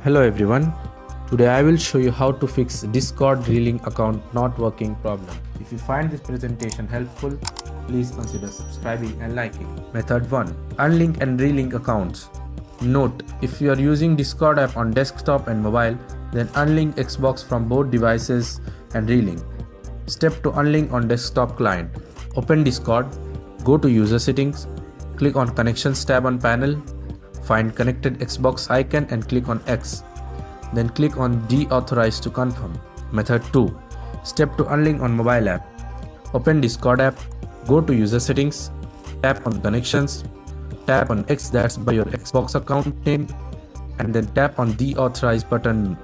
Hello everyone. Today I will show you how to fix Discord Relink account not working problem. If you find this presentation helpful, please consider subscribing and liking. Method 1. Unlink and relink accounts. Note, if you are using Discord app on desktop and mobile, then unlink Xbox from both devices and relink. Step to unlink on desktop client. Open Discord, go to user settings, click on connections tab on panel, find connected Xbox icon and click on X. Then click on deauthorize to confirm. Method 2. Step to unlink on mobile app. Open Discord app, go to user settings, tap on connections, tap on X, that's by your Xbox account name, and then tap on deauthorize button.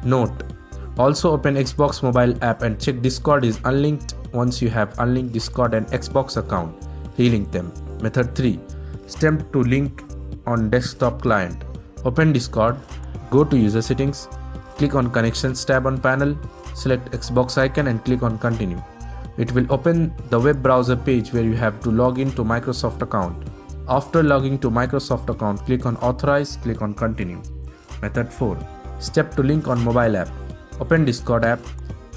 Note, also open Xbox mobile app and check Discord is unlinked. Once you have unlinked Discord and Xbox account, relink them. Method 3. Step to link on desktop client. Open Discord, go to user settings, click on connections tab on panel, select Xbox icon and click on continue. It will open the web browser page where you have to log in to Microsoft account. After logging to Microsoft account, click on authorize, click on continue. Method 4. Step to link on mobile app. Open Discord app,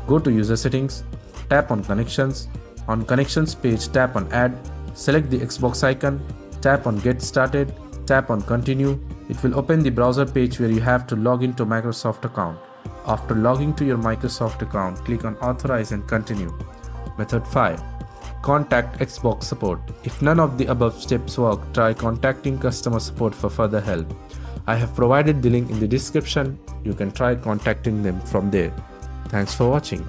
go to user settings, tap on connections. On connections page, tap on add, select the Xbox icon, tap on get started, tap on continue. It will open the browser page where you have to log into Microsoft account. After logging to your Microsoft account, click on authorize and continue. Method 5. Contact Xbox support. If none of the above steps work, try contacting customer support for further help. I have provided the link in the description. You can try contacting them from there. Thanks for watching.